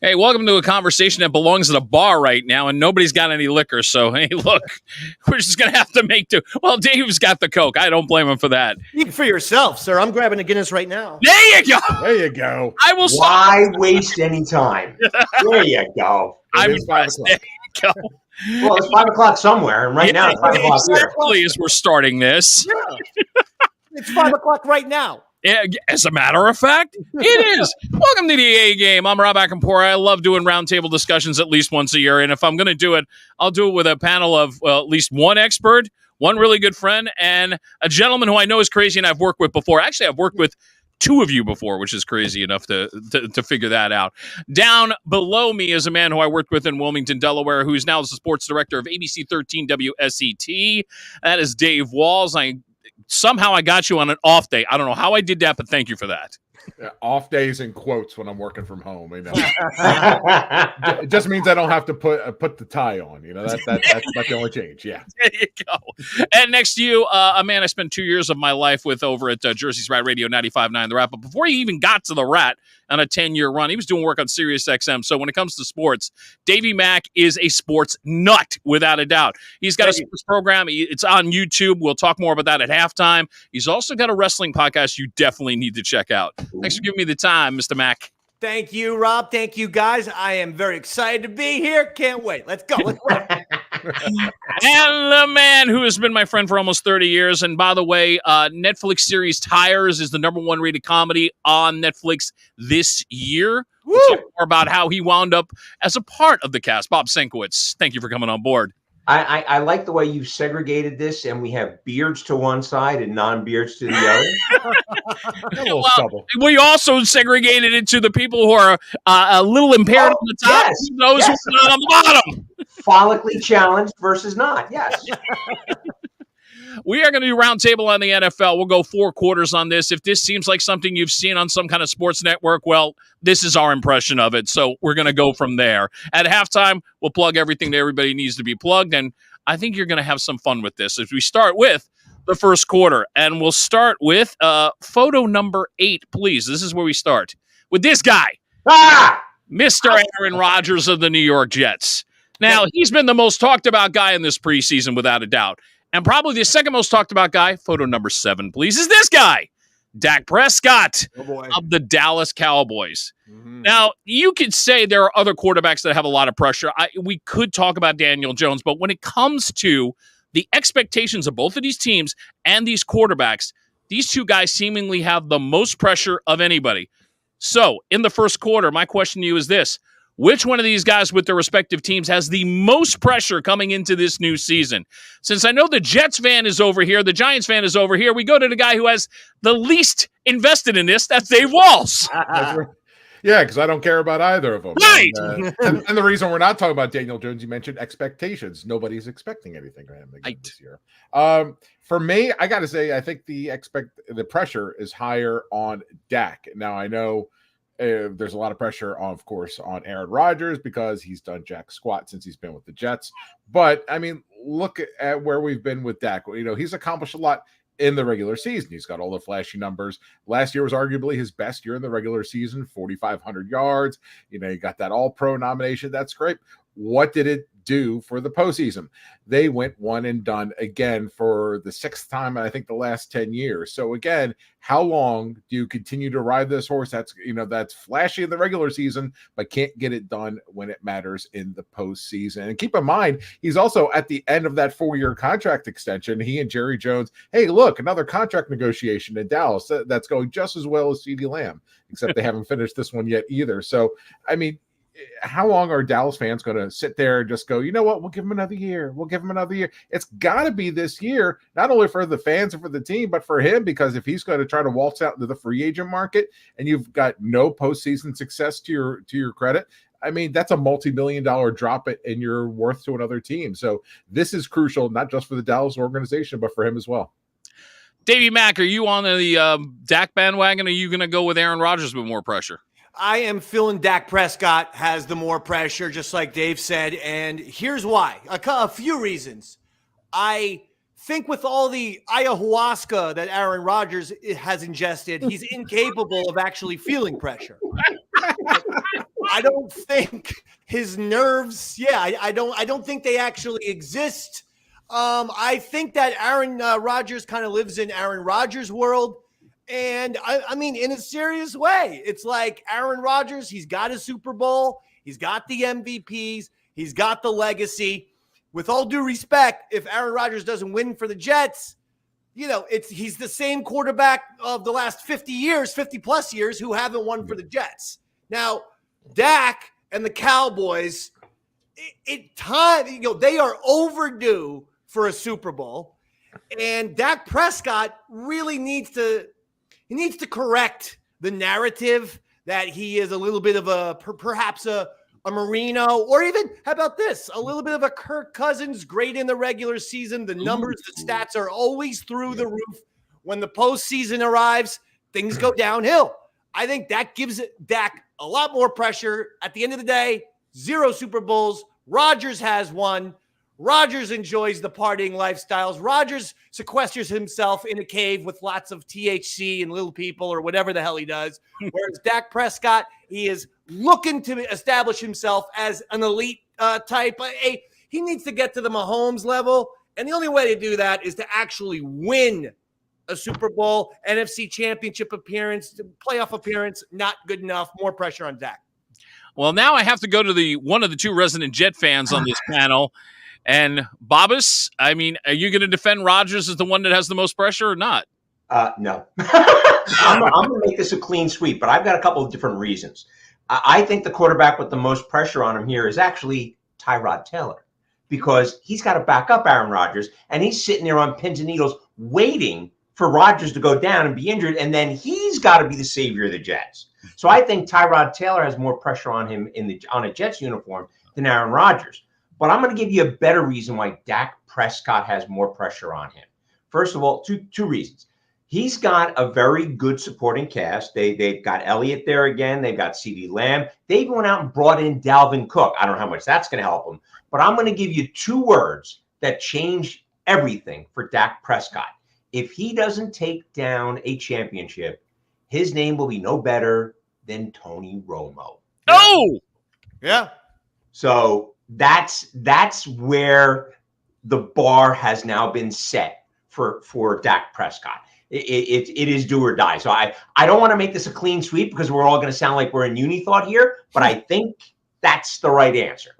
Hey, welcome to a conversation that belongs at a bar right now, and nobody's got any liquor. So, hey, look, we're just going to have to make do. Well, Dave's got the Coke. I don't blame him for that. Speak for yourself, sir. I'm grabbing a Guinness right now. There you go. There you go. I will stop. Why waste any time? There you go. I'm It is 5 impressed. o'clock. There you go. Well, it's 5 o'clock somewhere, and right now it's 5 o'clock here. Exactly as we're starting this. Yeah. It's 5 o'clock right now. As a matter of fact, it is. Welcome to the A Game. I'm Rob Acampora. I love doing roundtable discussions at least once a year. And if I'm going to do it, I'll do it with a panel of at least one expert, one really good friend, and a gentleman who I know is crazy and I've worked with before. Actually, I've worked with two of you before, which is crazy enough to figure that out. Down below me is a man who I worked with in Wilmington, Delaware, who's now the sports director of ABC 13 WSET. That is Dave Walls. Somehow I got you on an off day. I don't know how I did that, but thank you for that. Yeah, off days in quotes when I'm working from home. You know, it just means I don't have to put the tie on. You know, that's the only change. Yeah, there you go. And next to you, a man I spent 2 years of my life with over at Jersey's Rat Radio 95.9 The Rat. But before he even got to The Rat on a 10-year run, he was doing work on Sirius XM. So when it comes to sports, Davey Mac is a sports nut without a doubt. He's got a sports program. It's on YouTube. We'll talk more about that at halftime. He's also got a wrestling podcast you definitely need to check out. Thanks for giving me the time, Mr. Mac. Thank you, Rob. Thank you, guys. I am very excited to be here. Can't wait. Let's go. Let's go. And the man who has been my friend for almost 30 years. And by the way, Netflix series Tires is the #1 rated comedy on Netflix this year. We'll talk more about how he wound up as a part of the cast. Bob Senkewicz, thank you for coming on board. I like the way you've segregated this, and we have beards to one side and non-beards to the other. We also segregated it to the people who are a little impaired on the top, yes, and those who are on the bottom. Follically challenged versus not. Yes. We are going to do roundtable on the NFL. We'll go 4 quarters on this. If this seems like something you've seen on some kind of sports network, well, this is our impression of it. So we're going to go from there. At halftime, we'll plug everything that everybody needs to be plugged. And I think you're going to have some fun with this as we start with the first quarter. And we'll start with photo number 8, please. This is where we start with this guy, Mr. Aaron Rodgers of the New York Jets. Now, he's been the most talked about guy in this preseason without a doubt. And probably the second most talked about guy, photo number 7, please, is this guy, Dak Prescott of the Dallas Cowboys. Mm-hmm. Now, you could say there are other quarterbacks that have a lot of pressure. We could talk about Daniel Jones, but when it comes to the expectations of both of these teams and these quarterbacks, these two guys seemingly have the most pressure of anybody. So, in the first quarter, my question to you is this. Which one of these guys with their respective teams has the most pressure coming into this new season? Since I know the Jets fan is over here, the Giants fan is over here, we go to the guy who has the least invested in this. That's Dave Walls. Yeah, because I don't care about either of them. Right. And the reason we're not talking about Daniel Jones, you mentioned expectations. Nobody's expecting anything from him again this year. For me, I got to say, I think the pressure is higher on Dak. Now, I know there's a lot of pressure, of course, on Aaron Rodgers because he's done jack squat since he's been with the Jets. But, I mean, look at where we've been with Dak. You know, he's accomplished a lot in the regular season. He's got all the flashy numbers. Last year was arguably his best year in the regular season, 4,500 yards. You know, he got that All-Pro nomination. That's great. What did it do for the postseason? They went one and done again for the 6th time, I think, the last 10 years. So again, how long do you continue to ride this horse that's flashy in the regular season, but can't get it done when it matters in the postseason? And keep in mind, he's also at the end of that 4-year contract extension. He and Jerry Jones, hey, look, another contract negotiation in Dallas that's going just as well as CeeDee Lamb, except they haven't finished this one yet either. So, I mean, how long are Dallas fans going to sit there and just go, you know what, we'll give him another year. We'll give him another year. It's got to be this year, not only for the fans and for the team, but for him, because if he's going to try to waltz out into the free agent market and you've got no postseason success to your credit, I mean, that's a multi-million-dollar drop in your worth to another team. So this is crucial, not just for the Dallas organization, but for him as well. Davey Mac, are you on the Dak bandwagon, or are you going to go with Aaron Rodgers with more pressure? I am feeling Dak Prescott has the more pressure, just like Dave said, and here's why. A few reasons. I think with all the ayahuasca that Aaron Rodgers has ingested, he's incapable of actually feeling pressure. I don't think his nerves. Yeah, I don't think they actually exist. I think that Aaron Rodgers kind of lives in Aaron Rodgers' world. And I mean, in a serious way, it's like Aaron Rodgers, he's got a Super Bowl, he's got the MVPs, he's got the legacy. With all due respect, if Aaron Rodgers doesn't win for the Jets, he's the same quarterback of the last 50 plus years who haven't won for the Jets. Now, Dak and the Cowboys, they are overdue for a Super Bowl, and Dak Prescott really needs to correct the narrative that he is a little bit of perhaps a Marino, or even, how about this, a little bit of a Kirk Cousins, great in the regular season. The numbers, the stats are always through the roof. When the postseason arrives, things go downhill. I think that gives Dak a lot more pressure. At the end of the day, 0 Super Bowls. Rodgers has one. Rodgers enjoys the partying lifestyles. Rodgers sequesters himself in a cave with lots of THC and little people or whatever the hell he does. Whereas Dak Prescott, he is looking to establish himself as an elite type. He needs to get to the Mahomes level. And the only way to do that is to actually win a Super Bowl, NFC championship appearance, playoff appearance, not good enough. More pressure on Dak. Well, now I have to go to one of the 2 resident Jet fans on this panel. And Bobbis, I mean, are you going to defend Rodgers as the one that has the most pressure or not? No. I'm going to make this a clean sweep, but I've got a couple of different reasons. I think the quarterback with the most pressure on him here is actually Tyrod Taylor, because he's got to back up Aaron Rodgers, and he's sitting there on pins and needles waiting for Rodgers to go down and be injured, and then he's got to be the savior of the Jets. So I think Tyrod Taylor has more pressure on him on a Jets uniform than Aaron Rodgers. But I'm going to give you a better reason why Dak Prescott has more pressure on him. First of all, two reasons. He's got a very good supporting cast. They've got Elliott there again. They've got CeeDee Lamb. They've gone out and brought in Dalvin Cook. I don't know how much that's going to help him. But I'm going to give you 2 words that change everything for Dak Prescott. If he doesn't take down a championship, his name will be no better than Tony Romo. Oh! Yeah. So that's where the bar has now been set for Dak Prescott. It is do or die. So I don't want to make this a clean sweep because we're all going to sound like we're in uni thought here, but I think that's the right answer.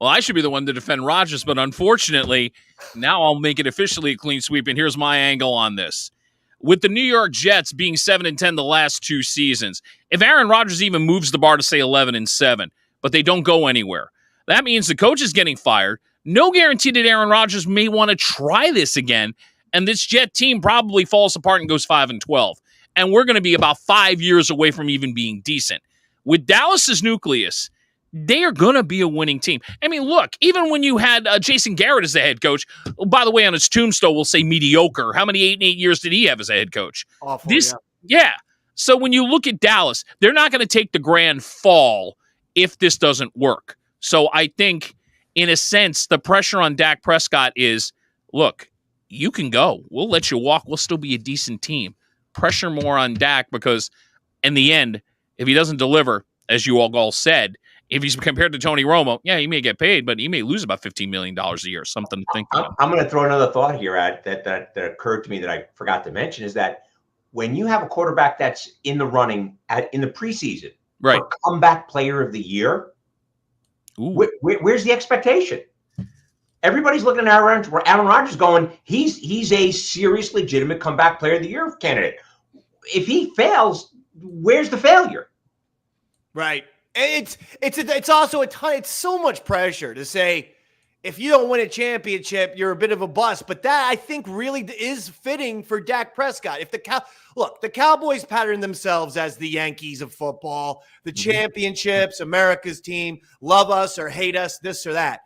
Well, I should be the one to defend Rodgers, but unfortunately, now I'll make it officially a clean sweep, and here's my angle on this. With the New York Jets being 7-10 the last 2 seasons, if Aaron Rodgers even moves the bar to, say, 11-7, but they don't go anywhere, that means the coach is getting fired. No guarantee that Aaron Rodgers may want to try this again, and this Jet team probably falls apart and goes 5-12. And we're going to be about 5 years away from even being decent. With Dallas's nucleus, they are going to be a winning team. I mean, look, even when you had Jason Garrett as the head coach, by the way, on his tombstone, we'll say mediocre. How many 8 years did he have as a head coach? Awful, yeah. So when you look at Dallas, they're not going to take the grand fall if this doesn't work. So I think, in a sense, the pressure on Dak Prescott is, look, you can go. We'll let you walk. We'll still be a decent team. Pressure more on Dak because, in the end, if he doesn't deliver, as you all said, if he's compared to Tony Romo, yeah, he may get paid, but he may lose about $15 million a year. Something to think about. I'm going to throw another thought here that occurred to me that I forgot to mention is that when you have a quarterback that's in the running in the preseason, right, for comeback player of the year, where's the expectation? Everybody's looking at Aaron Rodgers going, he's a serious, legitimate comeback player of the year candidate. If he fails, where's the failure? Right. It's also a ton. It's so much pressure to say, if you don't win a championship, you're a bit of a bust. But that, I think, really is fitting for Dak Prescott. If the Cowboys pattern themselves as the Yankees of football, the championships, America's team, love us or hate us, this or that.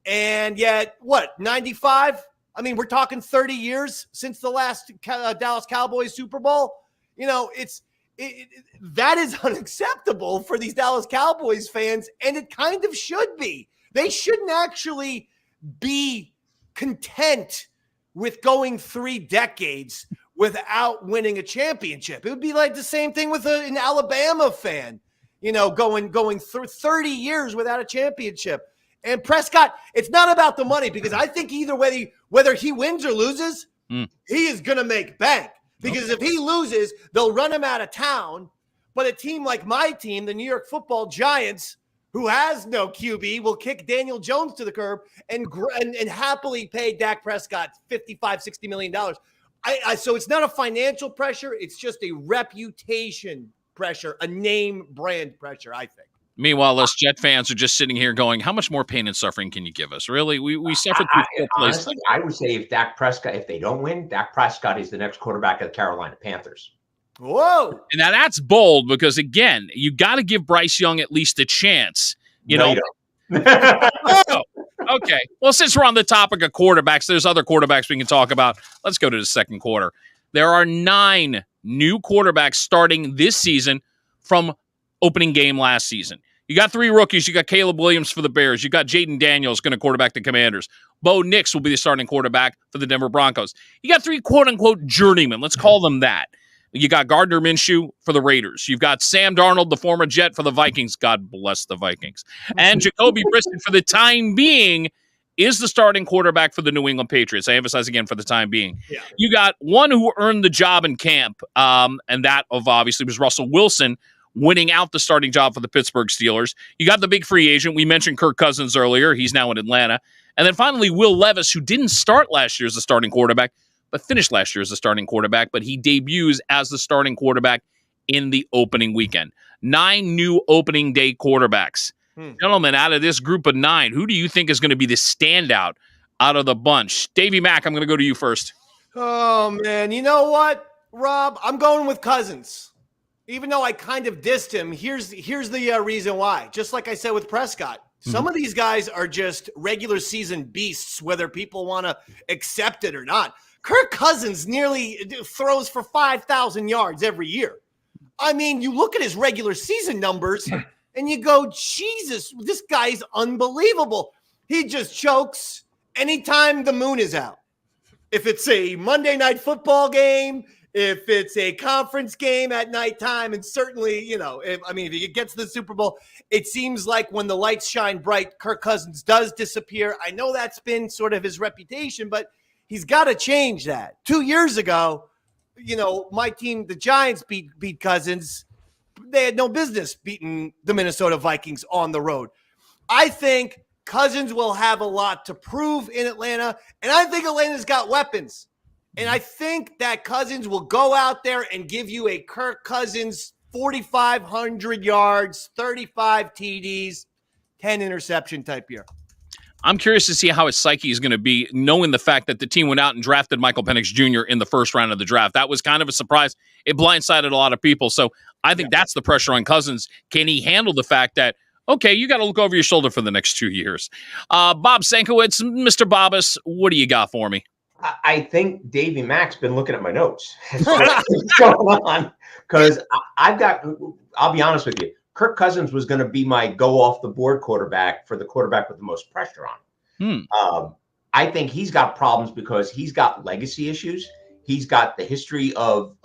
And yet, 95? I mean, we're talking 30 years since the last Dallas Cowboys Super Bowl. That is unacceptable for these Dallas Cowboys fans, and it kind of should be. They shouldn't actually be content with going 3 decades without winning a championship. It would be like the same thing with an Alabama fan. going through 30 years without a championship. And Prescott, it's not about the money, because I think either whether he wins or loses, he is going to make bank. Because if he loses, they'll run him out of town. But a team like my team, the New York Football Giants, who has no QB, will kick Daniel Jones to the curb and happily pay Dak Prescott $55-60 million. So it's not a financial pressure. It's just a reputation pressure, a name brand pressure, I think. Meanwhile, us Jet fans are just sitting here going, how much more pain and suffering can you give us? Really? We suffered through honestly, I would say if they don't win, Dak Prescott is the next quarterback of the Carolina Panthers. Whoa. And now that's bold, because, again, you got to give Bryce Young at least a chance. Oh, okay. Well, since we're on the topic of quarterbacks, there's other quarterbacks we can talk about. Let's go to the second quarter. There are 9 new quarterbacks starting this season from opening game last season. You got 3 rookies. You got Caleb Williams for the Bears. You got Jaden Daniels going to quarterback the Commanders. Bo Nix will be the starting quarterback for the Denver Broncos. You got 3 quote-unquote journeymen. Let's call them that. You got Gardner Minshew for the Raiders. You've got Sam Darnold, the former Jet, for the Vikings. God bless the Vikings. And Jacoby Brissett, for the time being, is the starting quarterback for the New England Patriots. I emphasize again, for the time being. Yeah. You got one who earned the job in camp, and that obviously was Russell Wilson, winning out the starting job for the Pittsburgh Steelers. You got the big free agent. We mentioned Kirk Cousins earlier. He's now in Atlanta. And then finally, Will Levis, who didn't start last year as the starting quarterback, but finished last year as the starting quarterback, but he debuts as the starting quarterback in the opening weekend. 9 new opening day quarterbacks. Gentlemen, out of this group of 9, who do you think is going to be the standout out of the bunch? Davey Mac, I'm going to go to you first. Oh, man. You know what, Rob? I'm going with Cousins. Even though I kind of dissed him, here's the reason why. Just like I said with Prescott, some of these guys are just regular season beasts, whether people want to accept it or not. Kirk Cousins nearly throws for 5,000 yards every year. I mean, you look at his regular season numbers and you go, Jesus, this guy's unbelievable. He just chokes anytime the moon is out. If it's a Monday night football game, if it's a conference game at nighttime, and certainly, if he gets to the Super Bowl, it seems like when the lights shine bright, Kirk Cousins does disappear. I know that's been sort of his reputation, but he's got to change that. 2 years ago, my team, the Giants, beat Cousins. They had no business beating the Minnesota Vikings on the road. I think Cousins will have a lot to prove in Atlanta, and I think Atlanta's got weapons. And I think that Cousins will go out there and give you a Kirk Cousins 4,500 yards, 35 TDs, 10 interception type year. I'm curious to see how his psyche is going to be, knowing the fact that the team went out and drafted Michael Penix Jr. in the first round of the draft. That was kind of a surprise. It blindsided a lot of people. So I think that's the pressure on Cousins. Can he handle the fact that, okay, you got to look over your shoulder for the next 2 years? Bob Senkewicz, Mr. Bobbis, what do you got for me? I think Davey Mac's been looking at my notes. What's going on? Because I'll be honest with you, Kirk Cousins was going to be my go-off-the-board quarterback for the quarterback with the most pressure on. I think he's got problems because he's got legacy issues. He's got the history of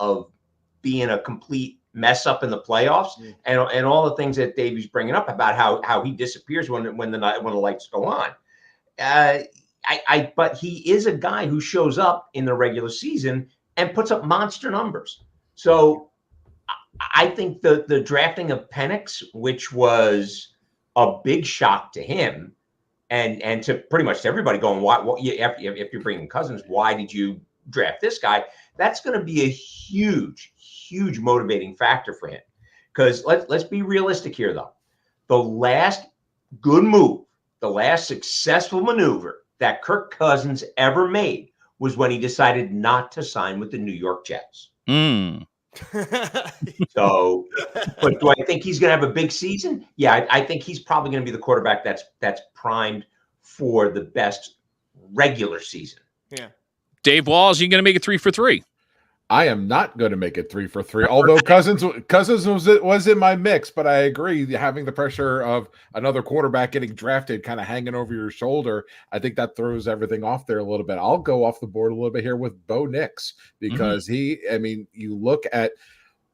being a complete mess up in the playoffs, and all the things that Davey's bringing up about how he disappears when the lights go on. But he is a guy who shows up in the regular season and puts up monster numbers. So I think the drafting of Penix, which was a big shock to him, and to pretty much everybody going, if you're bringing Cousins, why did you draft this guy? That's going to be a huge, huge motivating factor for him. Because let's be realistic here, though. The last good move, the last successful maneuver that Kirk Cousins ever made was when he decided not to sign with the New York Jets. So, but do I think he's going to have a big season? Yeah, I think he's probably going to be the quarterback that's primed for the best regular season. Yeah. Dave Walls, you going to make it 3 for 3? I am not going to make it 3 for 3. Although Cousins was in my mix, but I agree, having the pressure of another quarterback getting drafted kind of hanging over your shoulder, I think that throws everything off there a little bit. I'll go off the board a little bit here with Bo Nix because you look at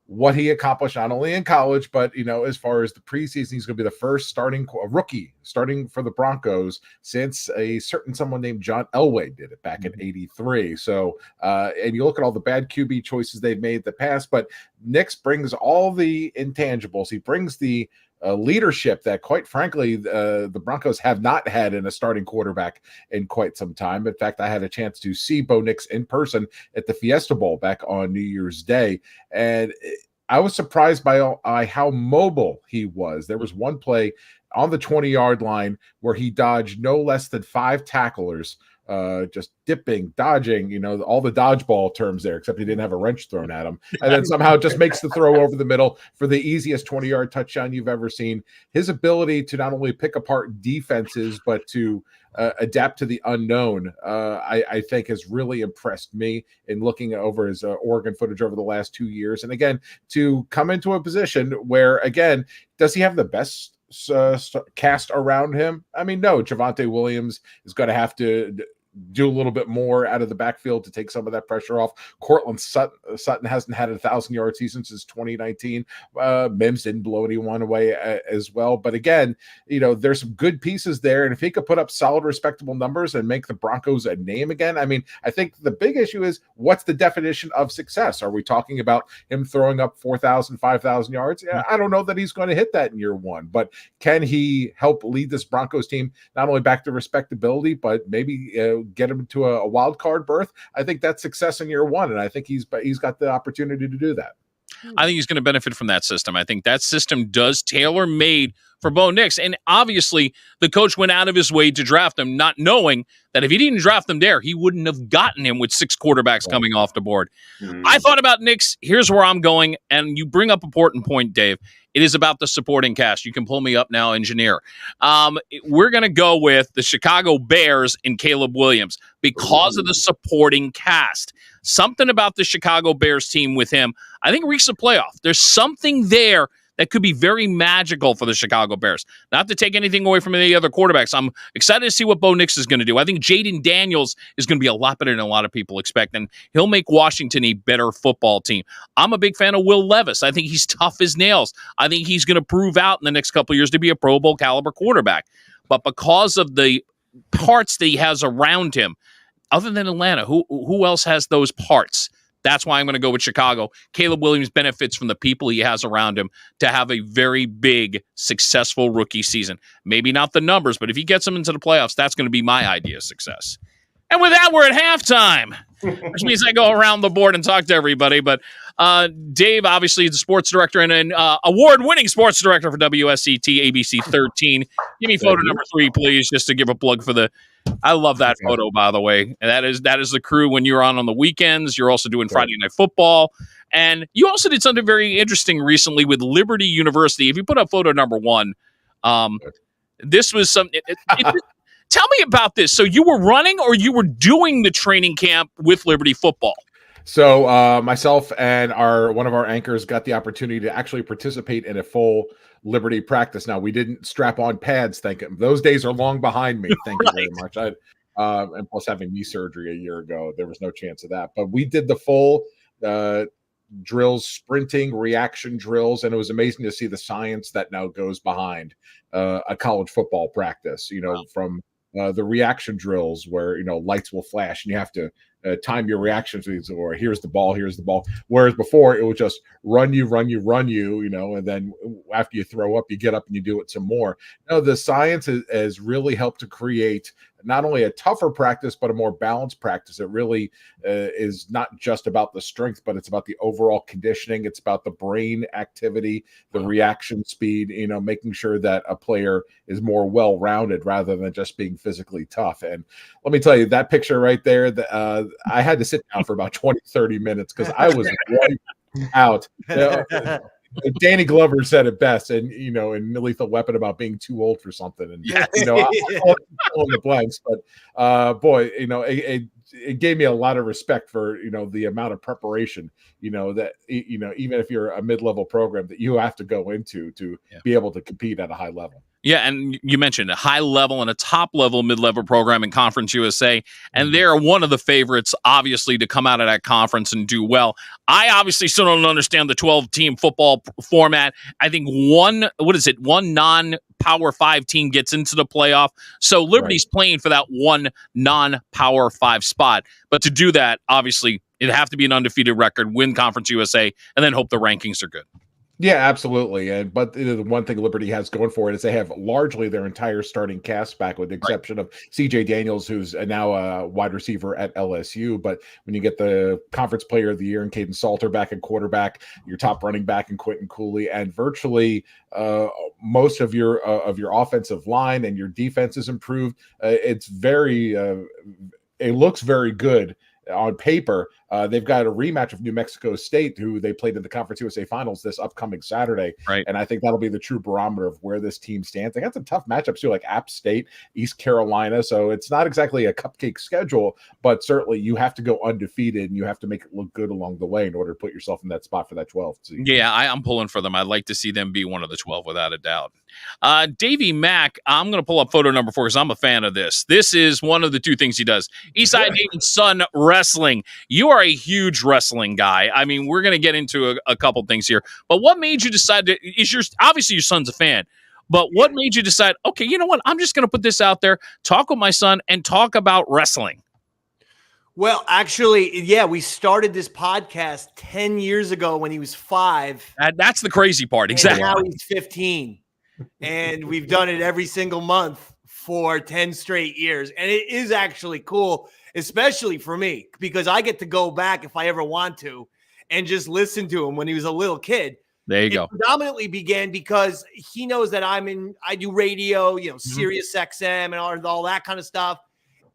what he accomplished not only in college, but as far as the preseason, he's going to be the first rookie starting for the Broncos since a certain someone named John Elway did it back in '83. So, and you look at all the bad QB choices they've made in the past, but Nix brings all the intangibles. He brings the leadership that, quite frankly, the Broncos have not had in a starting quarterback in quite some time. In fact, I had a chance to see Bo Nix in person at the Fiesta Bowl back on New Year's Day, and I was surprised by how mobile he was. There was one play on the 20-yard line where he dodged no less than 5 tacklers, just dipping, dodging, all the dodgeball terms there, except he didn't have a wrench thrown at him. And then somehow just makes the throw over the middle for the easiest 20-yard touchdown you've ever seen. His ability to not only pick apart defenses, but to adapt to the unknown, I think has really impressed me in looking over his Oregon footage over the last 2 years. And again, to come into a position where, again, does he have the best cast around him? I mean, no. Javonte Williams is going to have to do a little bit more out of the backfield to take some of that pressure off. Cortland Sutton hasn't had a 1,000-yard season since 2019. Mims didn't blow anyone away as well. But again, there's some good pieces there. And if he could put up solid, respectable numbers and make the Broncos a name again, I mean, I think the big issue is, what's the definition of success? Are we talking about him throwing up 4,000, 5,000 yards? Yeah, I don't know that he's going to hit that in year one, but can he help lead this Broncos team not only back to respectability, but maybe get him to a wild card berth? I think that's success in year one, and I think he's got the opportunity to do that. I think he's going to benefit from that system. I think that system does tailor-made for Bo Nix, and obviously the coach went out of his way to draft him, not knowing that if he didn't draft him there, he wouldn't have gotten him with 6 quarterbacks coming off the board. I thought about Nix. Here's where I'm going, and you bring up an important point, Dave. It is about the supporting cast. You can pull me up now, engineer. We're going to go with the Chicago Bears and Caleb Williams because of the supporting cast. Something about the Chicago Bears team with him, I think, reached the playoff. There's something there that could be very magical for the Chicago Bears. Not to take anything away from any other quarterbacks. I'm excited to see what Bo Nix is going to do. I think Jaden Daniels is going to be a lot better than a lot of people expect, and he'll make Washington a better football team. I'm a big fan of Will Levis. I think he's tough as nails. I think he's going to prove out in the next couple of years to be a Pro Bowl caliber quarterback. But because of the parts that he has around him, other than Atlanta, who else has those parts? That's why I'm going to go with Chicago. Caleb Williams benefits from the people he has around him to have a very big, successful rookie season. Maybe not the numbers, but if he gets them into the playoffs, that's going to be my idea of success. And with that, we're at halftime, which means I go around the board and talk to everybody. But Dave, obviously, the sports director and award-winning sports director for WSET, ABC 13. Give me photo number 3, please, just to give a plug for the I love that photo, by the way. And that is the crew when you're on the weekends. You're also doing Friday Night Football. And you also did something very interesting recently with Liberty University. If you put up photo number 1, this was some tell me about this. So you were running or you were doing the training camp with Liberty Football? So myself and one of our anchors got the opportunity to actually participate in a full Liberty practice. Now, we didn't strap on pads. Those days are long behind me. Thank you very much. And plus, having knee surgery a year ago, there was no chance of that. But we did the full drills, sprinting, reaction drills, and it was amazing to see the science that now goes behind a college football practice. From the reaction drills where lights will flash and you have to time your reactions, or here's the ball. Whereas before it was just run you, and then after you throw up, you get up and you do it some more. The science has really helped to create not only a tougher practice, but a more balanced practice. It really is not just about the strength, but it's about the overall conditioning. It's about the brain activity, the reaction speed, making sure that a player is more well-rounded rather than just being physically tough. And let me tell you, that picture right there, I had to sit down for about 20, 30 minutes because I was right out. Danny Glover said it best, and in Lethal Weapon about being too old for something, and I'm in the blanks. But boy, it gave me a lot of respect for the amount of preparation that even if you're a mid-level program that you have to go into to be able to compete at a high level. Yeah, and you mentioned a high level and a top level mid-level program in Conference USA, and they're one of the favorites, obviously, to come out of that conference and do well. I obviously still don't understand the 12-team football format. I think one non-Power 5 team gets into the playoff, so Liberty's playing for that one non-Power 5 spot. But to do that, obviously, it'd have to be an undefeated record, win Conference USA, and then hope the rankings are good. Yeah, absolutely. But the one thing Liberty has going for it is they have largely their entire starting cast back, with the exception of C.J. Daniels, who's now a wide receiver at LSU. But when you get the Conference Player of the Year and Caden Salter back at quarterback, your top running back in Quentin Cooley, and virtually most of your offensive line and your defense is improved, it's very it looks very good on paper. They've got a rematch of New Mexico State, who they played in the Conference USA Finals this upcoming Saturday. Right. And I think that'll be the true barometer of where this team stands. They got some tough matchups too, like App State, East Carolina. So it's not exactly a cupcake schedule, but certainly you have to go undefeated and you have to make it look good along the way in order to put yourself in that spot for that 12 seed. Yeah, I'm pulling for them. I'd like to see them be one of the 12 without a doubt. Davey Mac, I'm going to pull up photo number 4 because I'm a fan of this. This is one of the two things he does. Eastside David's son wrestling. You are a huge wrestling guy. I mean, we're going to get into a couple things here. But what made you decide to? Obviously your son's a fan. But what made you decide? Okay, you know what? I'm just going to put this out there. Talk with my son and talk about wrestling. Well, actually, yeah, we started this podcast 10 years ago when he was 5. That's the crazy part. Exactly. And now he's 15. And we've done it every single month for 10 straight years. And it is actually cool, especially for me, because I get to go back if I ever want to and just listen to him when he was a little kid. There you go. Predominantly began because he knows that I do radio, Sirius XM and all that kind of stuff.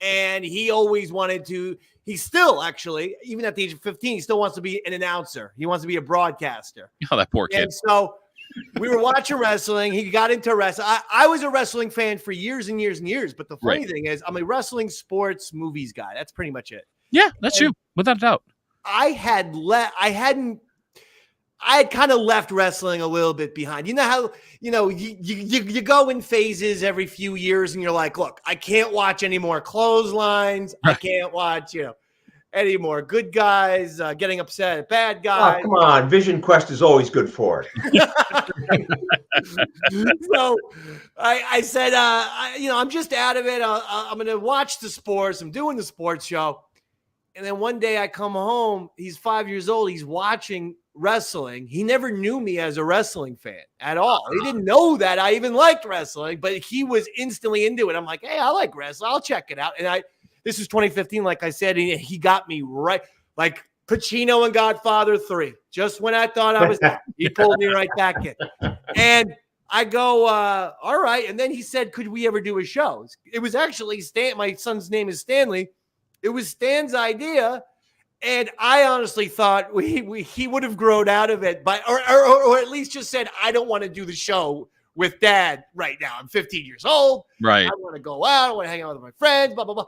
And he always wanted to, he still actually, even at the age of 15, he still wants to be an announcer. He wants to be a broadcaster. Oh, that poor kid. And so we were watching wrestling. He got into wrestling. I was a wrestling fan for years and years and years. But the funny thing is, I'm a wrestling, sports, movies guy. That's pretty much it. Yeah, that's you, without a doubt. I had kind of left wrestling a little bit behind. You know how, you go in phases every few years and you're like, look, I can't watch any more clotheslines. I can't watch, any more good guys getting upset at bad guys. Oh, come on. Vision Quest is always good for it. So I said, I'm just out of it. I'm going to watch the sports. I'm doing the sports show. And then one day I come home. He's 5 years old. He's watching wrestling. He never knew me as a wrestling fan at all. He didn't know that I even liked wrestling, but he was instantly into it. I'm like, hey, I like wrestling. I'll check it out. And this is 2015, like I said, and he got me right, like Pacino and Godfather 3. Just when I thought I was out, he pulled me right back in. And I go, all right. And then he said, could we ever do a show? It was actually my son's name is Stanley. It was Stan's idea. And I honestly thought he would have grown out of it, or at least just said, I don't want to do the show with Dad right now. I'm 15 years old. Right. I want to go out. I want to hang out with my friends, blah, blah, blah.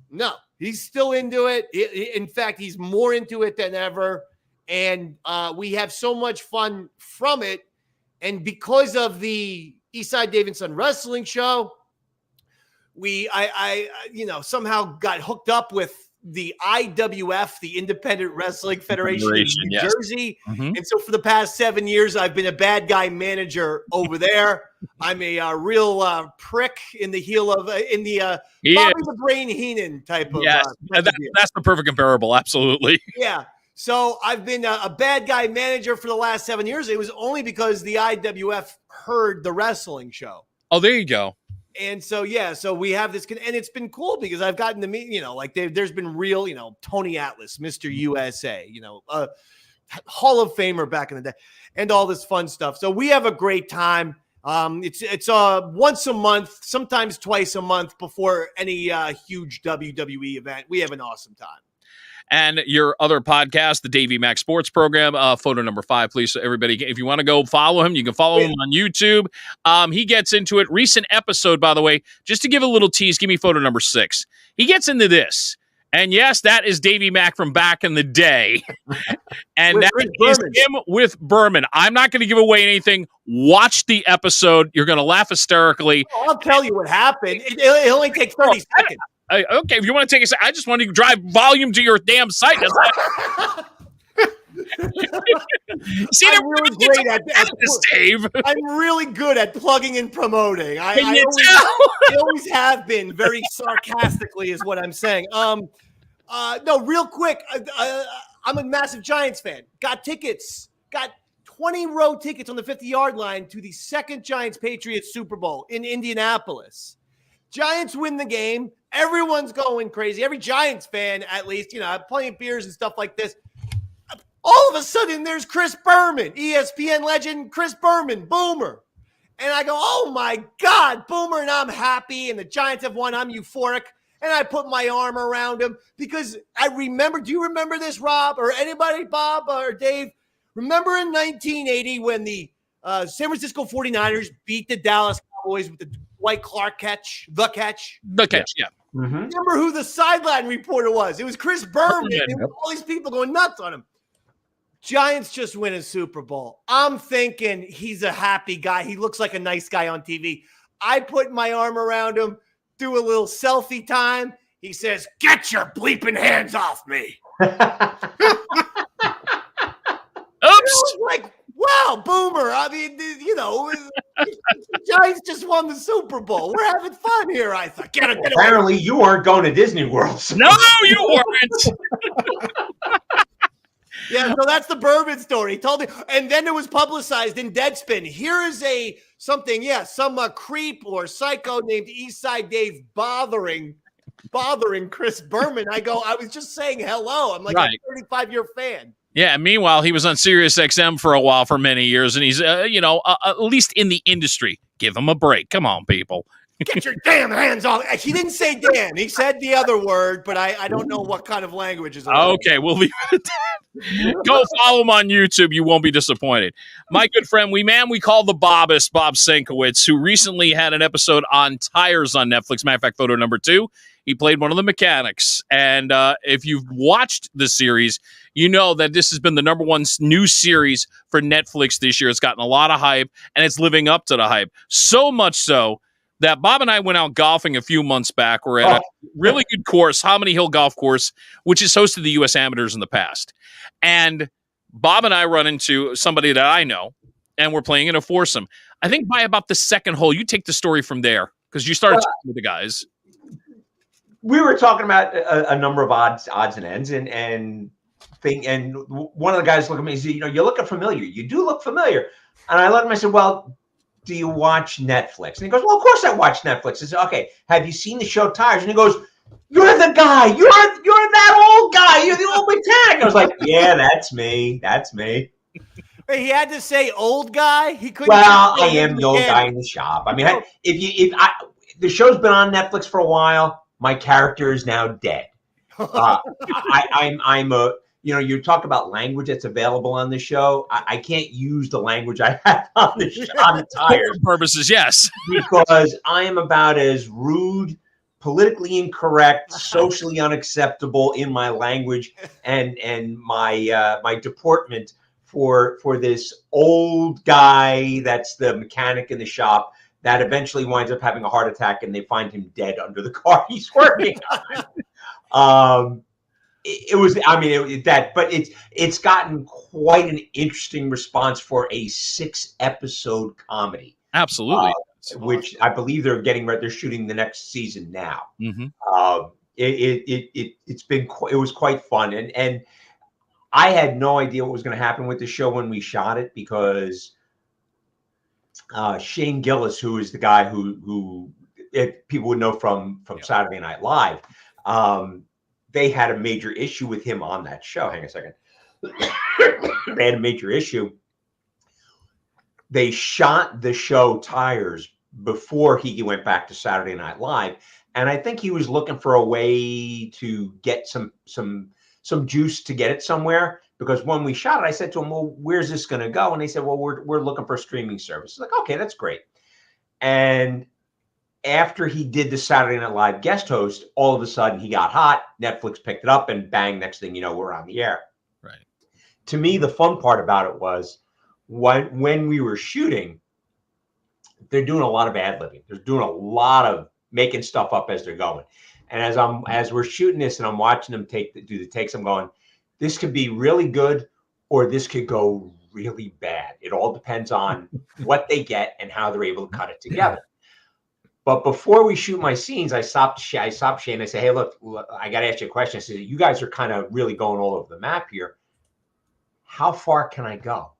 No, he's still into it. In fact, he's more into it than ever. And we have so much fun from it. And because of the Eastside Davidson Wrestling Show, I somehow got hooked up with the IWF, the Independent Wrestling Federation in New Jersey. Mm-hmm. And so for the past 7 years, I've been a bad guy manager over there. I'm a real prick in the heel of Bobby the Brain Heenan type of. Yes, that's the perfect comparable. Absolutely. Yeah. So I've been a bad guy manager for the last 7 years. It was only because the IWF heard the wrestling show. Oh, there you go. And so, so we have this, and it's been cool because I've gotten to meet, there's been real, Tony Atlas, Mr. USA, Hall of Famer back in the day, and all this fun stuff. So we have a great time. It's once a month, sometimes twice a month before any huge WWE event. We have an awesome time. And your other podcast, the Davey Mac Sports Program, photo number 5, please. So everybody, if you want to go follow him, you can follow him on YouTube. He gets into it. Recent episode, by the way, just to give a little tease, give me photo number 6. He gets into this. And yes, that is Davey Mac from back in the day. And that is him with Berman. I'm not going to give away anything. Watch the episode. You're going to laugh hysterically. Oh, I'll tell you what happened. It only takes 30 seconds. Okay, if you want to take a second, I just want to drive volume to your damn site. See, I'm really great at this, Dave. I'm really good at plugging and promoting. I always have been, very sarcastically is what I'm saying. No, real quick. I'm a massive Giants fan. Got 20 row tickets on the 50-yard line to the second Giants-Patriots Super Bowl in Indianapolis. Giants win the game. Everyone's going crazy. Every Giants fan, at least, playing beers and stuff like this. All of a sudden, there's Chris Berman, ESPN legend Chris Berman, Boomer. And I go, oh, my God, Boomer, and I'm happy, and the Giants have won. I'm euphoric. And I put my arm around him because I remember – do you remember this, Rob, or anybody, Bob or Dave? Remember in 1980 when the San Francisco 49ers beat the Dallas Cowboys with the Dwight Clark catch? The catch, yeah. Mm-hmm. Remember who the sideline reporter was? It was Chris Berman. And all these people going nuts on him. Giants just win a Super Bowl. I'm thinking he's a happy guy. He looks like a nice guy on TV. I put my arm around him, do a little selfie time. He says, "Get your bleeping hands off me." Oops. Like, wow, Boomer. I mean, Giants just won the Super Bowl. We're having fun here, I thought. Get Apparently, you aren't going to Disney World. No, you weren't. Yeah, so that's the Bourbon story. He told me, and then it was publicized in Deadspin. Here is some creep or psycho named Eastside Dave bothering Chris Berman. I was just saying hello. I'm like a 35-year fan. Yeah, and meanwhile, he was on Sirius XM for a while for many years, and he's, at least in the industry. Give him a break. Come on, people. Get your damn hands off. He didn't say damn. He said the other word, but I don't know what kind of language is. Okay, we'll leave it at that. Go follow him on YouTube. You won't be disappointed. My good friend, we call the Bobbist, Bob Senkewicz, who recently had an episode on tires on Netflix. Matter of fact, photo number 2. He played one of the mechanics. And if you've watched the series, you know that this has been the number one new series for Netflix this year. It's gotten a lot of hype, and it's living up to the hype. So much so that Bob and I went out golfing a few months back. We're at a really good course, Hominy Hill Golf Course, which has hosted the U.S. Amateurs in the past. And Bob and I run into somebody that I know, and we're playing in a foursome. I think by about the second hole, you take the story from there, because you started talking with the guys. We were talking about a number of odds and ends, and one of the guys looked at me and said, "You're looking familiar. You do look familiar." And I looked at him and I said, "Well, do you watch Netflix?" And he goes, "Well, of course I watch Netflix." I said, "Okay, have you seen the show Tires?" And he goes, "You're the guy. You're that old guy. You're the old mechanic." I was like, "Yeah, that's me. That's me." He had to say old guy. He couldn't. Well, I am the old guy in the shop. I mean, the show's been on Netflix for a while. My character is now dead. I'm a. You talk about language that's available on the show. I can't use the language I have on the Tires purposes. Yes, because I am about as rude, politically incorrect, socially unacceptable in my language and my deportment for this old guy that's the mechanic in the shop that eventually winds up having a heart attack and they find him dead under the car he's working on. But it's gotten quite an interesting response for a 6-episode comedy. Absolutely. Which I believe they're shooting the next season now. Mm-hmm. It was quite fun. And I had no idea what was going to happen with the show when we shot it, because Shane Gillis, who is the guy who people would know from Saturday Night Live, they had a major issue with him on that show. Hang on a second. They had a major issue. They shot the show Tires before he went back to Saturday Night Live, and I think he was looking for a way to get some juice to get it somewhere. Because when we shot it, I said to him, "Well, where's this going to go?" And they said, "Well, we're looking for a streaming service." Like, okay, that's great. And after he did the Saturday Night Live guest host, all of a sudden he got hot. Netflix picked it up, and bang, next thing you know, we're on the air. Right. To me, the fun part about it was when we were shooting, they're doing a lot of ad-libbing. They're doing a lot of making stuff up as they're going. And as we're shooting this and I'm watching them do the takes, I'm going, this could be really good or this could go really bad. It all depends on what they get and how they're able to cut it together. But before we shoot my scenes, I stopped Shane. I say, hey, look, I got to ask you a question. I said, you guys are kind of really going all over the map here. How far can I go?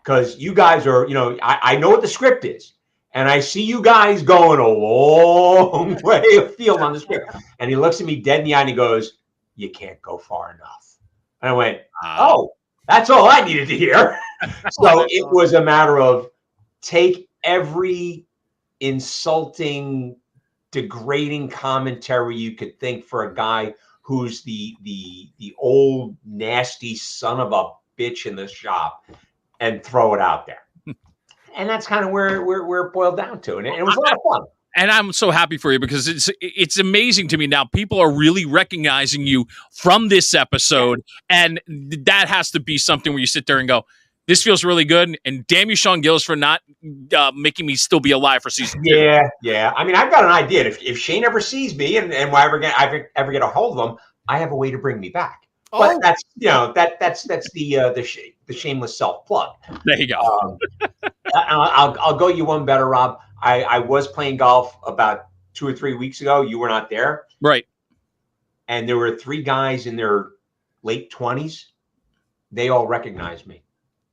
Because you guys are, I know what the script is. And I see you guys going a long way afield on the script. And he looks at me dead in the eye and he goes, you can't go far enough. And I went, oh, that's all I needed to hear. So it was a matter of take every insulting, degrading commentary you could think for a guy who's the old, nasty son of a bitch in the shop and throw it out there. And that's kind of where it boiled down to. And it was a lot of fun. And I'm so happy for you because it's amazing to me now. People are really recognizing you from this episode. And that has to be something where you sit there and go, this feels really good. And damn you, Sean Gillis, for not making me still be alive for season 2. Yeah. I mean, I've got an idea. If Shane ever sees me and I ever get a hold of him, I have a way to bring me back. But that's the shameless self plug. There you go. I'll go you one better, Rob. I was playing golf about 2 or 3 weeks ago. You were not there, right? And there were 3 guys in their late 20s. They all recognized me.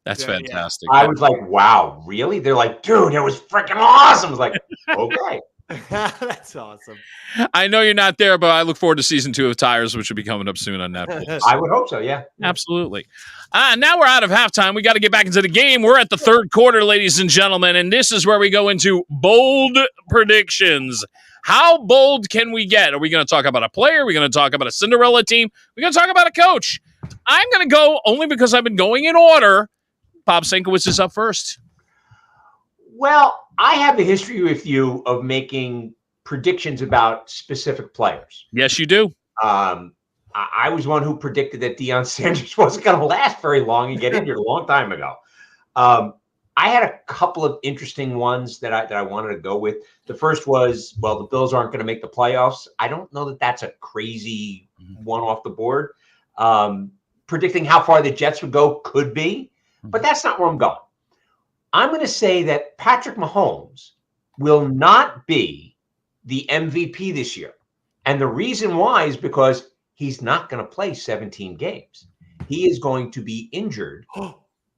That's fantastic. I was like, wow, really? They're like, dude, it was freaking awesome. I was like, okay. That's awesome. I know you're not there, but I look forward to season 2 of Tires, which will be coming up soon on Netflix. I would hope so, yeah. Absolutely. Now we're out of halftime. We got to get back into the game. We're at the third quarter, ladies and gentlemen, and this is where we go into bold predictions. How bold can we get? Are we going to talk about a player? Are we going to talk about a Cinderella team? We're going to talk about a coach. I'm going to go only because I've been going in order. Bob Senkewicz is up first. Well, I have a history with you of making predictions about specific players. Yes, you do. I was one who predicted that Deion Sanders wasn't going to last very long and get injured a long time ago. I had a couple of interesting ones that I wanted to go with. The first was, well, the Bills aren't going to make the playoffs. I don't know that that's a crazy one off the board. Predicting how far the Jets would go could be, but that's not where I'm going. I'm going to say that Patrick Mahomes will not be the MVP this year. And the reason why is because he's not going to play 17 games. He is going to be injured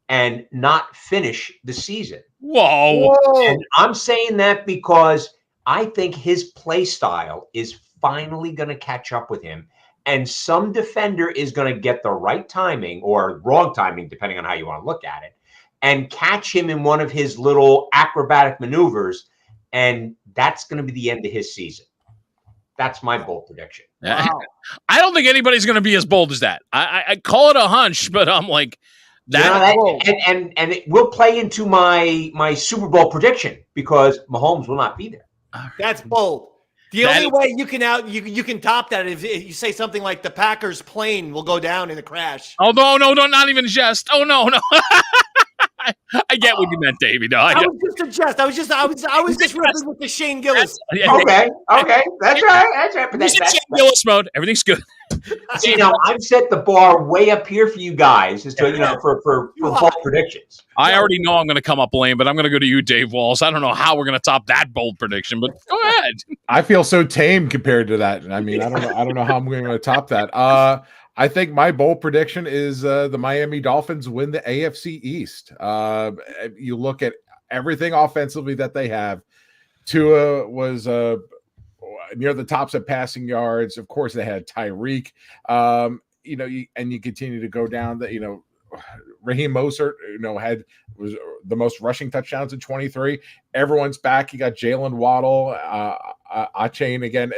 and not finish the season. Whoa. And I'm saying that because I think his play style is finally going to catch up with him. And some defender is going to get the right timing or wrong timing, depending on how you want to look at it, and catch him in one of his little acrobatic maneuvers. And that's going to be the end of his season. That's my bold prediction. Wow. I don't think anybody's going to be as bold as that. I call it a hunch, but I'm like, and it will play into my Super Bowl prediction because Mahomes will not be there. That's bold. The only way you can top that is if you say something like the Packers plane will go down in a crash. Oh no, not even a jest. Oh no. I get what you meant, Davey. No, I was just a jest. I was just ripping with the Shane Gillis. Okay, that's right. But that's Shane Gillis mode. Everything's good. See, now I've set the bar way up here for you guys, as to for bold predictions. I already know I'm going to come up lame, but I'm going to go to you, Dave Walls. I don't know how we're going to top that bold prediction, but go ahead. I feel so tame compared to that. I mean, I don't know how I'm going to top that. I think my bold prediction is the Miami Dolphins win the AFC East. You look at everything offensively that they have. Tua was near the tops of passing yards. Of course, they had Tyreek. And you continue to go down that. Raheem Mostert, was the most rushing touchdowns in 23. Everyone's back. You got Jalen Waddle, Achane again.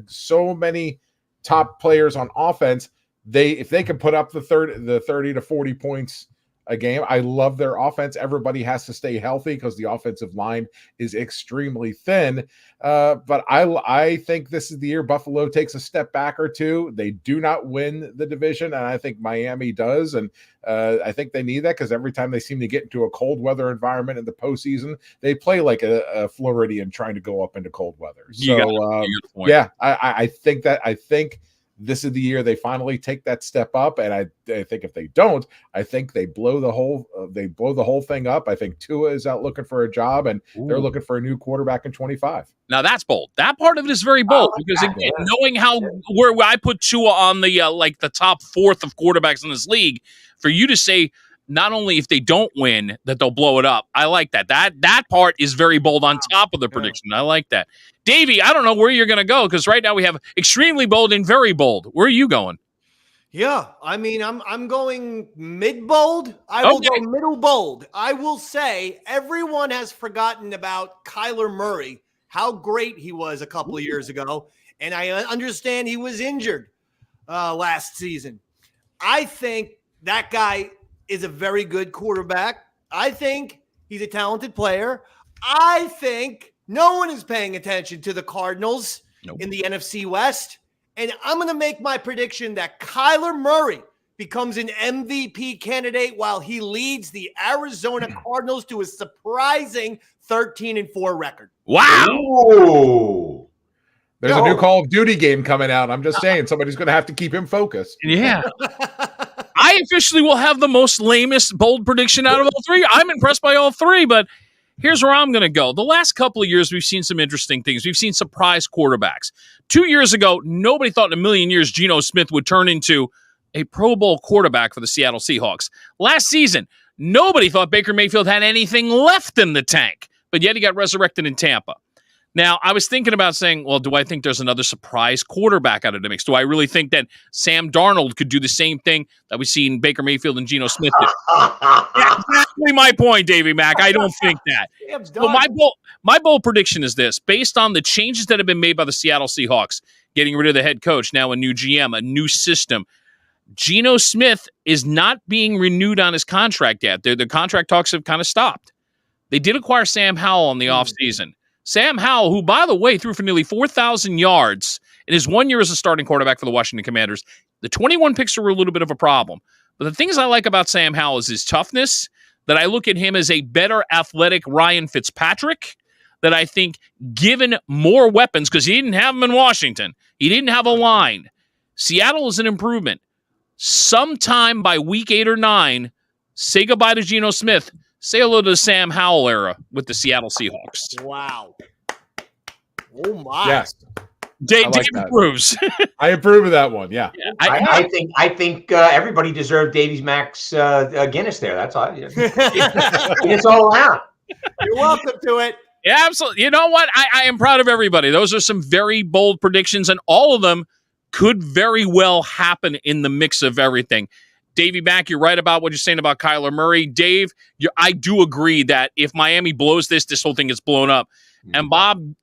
So many top players on offense. If they can put up the 30 to 40 points a game. I love their offense. Everybody has to stay healthy because the offensive line is extremely thin. But I think this is the year Buffalo takes a step back or two. They do not win the division, and I think Miami does. And I think they need that because every time they seem to get into a cold weather environment in the postseason, they play like a Floridian trying to go up into cold weather. So, yeah, I think this is the year they finally take that step up, and I think if they don't, I think they blow the whole thing up. I think Tua is out looking for a job, and they're looking for a new quarterback in 25. Now that's bold. That part of it is very bold because again, knowing where I put Tua on the like the top fourth of quarterbacks in this league, for you to say not only if they don't win that they'll blow it up, I like that. That part is very bold on top of the prediction. I like that. Davey, I don't know where you're going to go because right now we have extremely bold and very bold. Where are you going? Yeah, I mean, I'm going mid-bold. I will go middle bold. I will say everyone has forgotten about Kyler Murray, how great he was a couple of years ago, and I understand he was injured last season. I think that guy is a very good quarterback. I think he's a talented player. I think no one is paying attention to the Cardinals in the NFC West. And I'm going to make my prediction that Kyler Murray becomes an MVP candidate while he leads the Arizona Cardinals to a surprising 13-4 record. Wow. Ooh. There's a new Call of Duty game coming out. I'm just saying somebody's going to have to keep him focused. Yeah. I officially will have the most lamest bold prediction out of all three. I'm impressed by all three, but here's where I'm going to go. The last couple of years, we've seen some interesting things. We've seen surprise quarterbacks. 2 years ago, nobody thought in a million years Geno Smith would turn into a Pro Bowl quarterback for the Seattle Seahawks. Last season, nobody thought Baker Mayfield had anything left in the tank, but yet he got resurrected in Tampa. Now, I was thinking about saying, well, do I think there's another surprise quarterback out of the mix? Do I really think that Sam Darnold could do the same thing that we've seen Baker Mayfield and Geno Smith do? That's exactly my point, Davey Mac. I don't think that. Well, my bold prediction is this. Based on the changes that have been made by the Seattle Seahawks, getting rid of the head coach, now a new GM, a new system, Geno Smith is not being renewed on his contract yet. The contract talks have kind of stopped. They did acquire Sam Howell in the offseason. Sam Howell, who, by the way, threw for nearly 4,000 yards in his 1 year as a starting quarterback for the Washington Commanders. The 21 picks were a little bit of a problem. But the things I like about Sam Howell is his toughness, that I look at him as a better athletic Ryan Fitzpatrick, that I think given more weapons, because he didn't have them in Washington, he didn't have a line. Seattle is an improvement. Sometime by week 8 or 9, say goodbye to Geno Smith. Say hello to the Sam Howell era with the Seattle Seahawks. Wow. Oh, my. Yes. Dave approves. I approve of that one, yeah. I think everybody deserved Davey Mac's Guinness there. That's all. It's all around. You're welcome to it. Yeah, absolutely. You know what? I am proud of everybody. Those are some very bold predictions, and all of them could very well happen in the mix of everything. Davey Mac, you're right about what you're saying about Kyler Murray. Dave, I do agree that if Miami blows this whole thing gets blown up. And Bob,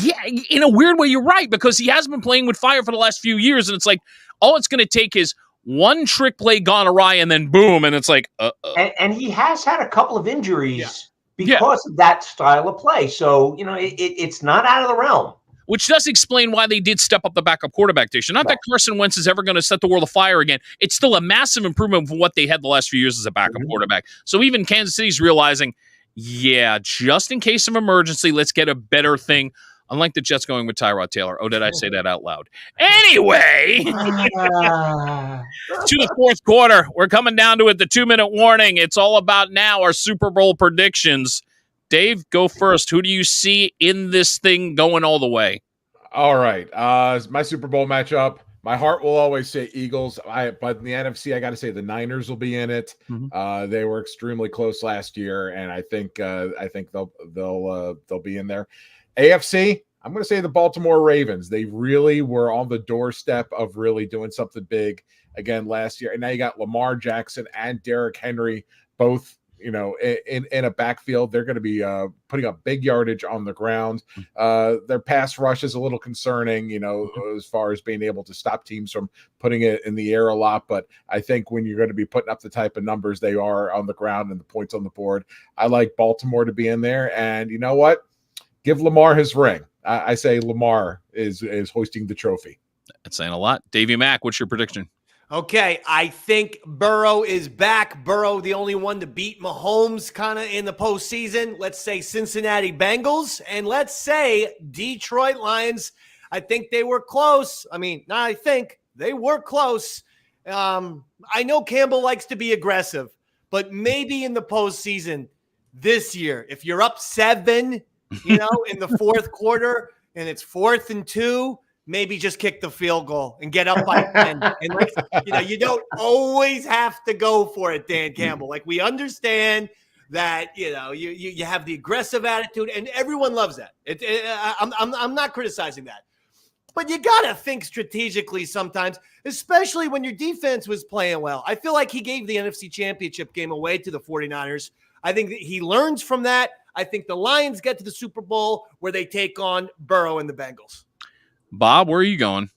yeah, in a weird way, you're right, because he has been playing with fire for the last few years, and it's like all it's going to take is one trick play gone awry, and then boom, and it's like, And he has had a couple of injuries because of that style of play. So, it's not out of the realm. Which does explain why they did step up the backup quarterback station. Not that Carson Wentz is ever going to set the world afire again. It's still a massive improvement from what they had the last few years as a backup quarterback. So even Kansas City's realizing, just in case of emergency, let's get a better thing. Unlike the Jets going with Tyrod Taylor. Oh, did I say that out loud? Anyway, to the fourth quarter. We're coming down to it. The 2-minute warning. It's all about now our Super Bowl predictions. Dave, go first. Who do you see in this thing going all the way? All right. My Super Bowl matchup, my heart will always say Eagles. But in the NFC, I got to say the Niners will be in it. They were extremely close last year, and I think they'll be in there. AFC, I'm going to say the Baltimore Ravens. They really were on the doorstep of really doing something big again last year. And now you got Lamar Jackson and Derrick Henry both in a backfield. They're going to be putting up big yardage on the ground. Their pass rush is a little concerning, as far as being able to stop teams from putting it in the air a lot. But I think when you're going to be putting up the type of numbers they are on the ground and the points on the board, I like Baltimore to be in there. And you know what? Give Lamar his ring. I say Lamar is hoisting the trophy. That's saying a lot. Davey Mac, what's your prediction? Okay, I think Burrow is back. Burrow, the only one to beat Mahomes kind of in the postseason. Let's say Cincinnati Bengals, and let's say Detroit Lions. I think they were close. They were close. I know Campbell likes to be aggressive, but maybe in the postseason this year, if you're up 7, in the fourth quarter and it's 4th and 2, maybe just kick the field goal and get up by 10. And you don't always have to go for it, Dan Campbell. Like, we understand that, you have the aggressive attitude, and everyone loves that. I'm not criticizing that. But you got to think strategically sometimes, especially when your defense was playing well. I feel like he gave the NFC Championship game away to the 49ers. I think that he learns from that. I think the Lions get to the Super Bowl where they take on Burrow and the Bengals. Bob, where are you going?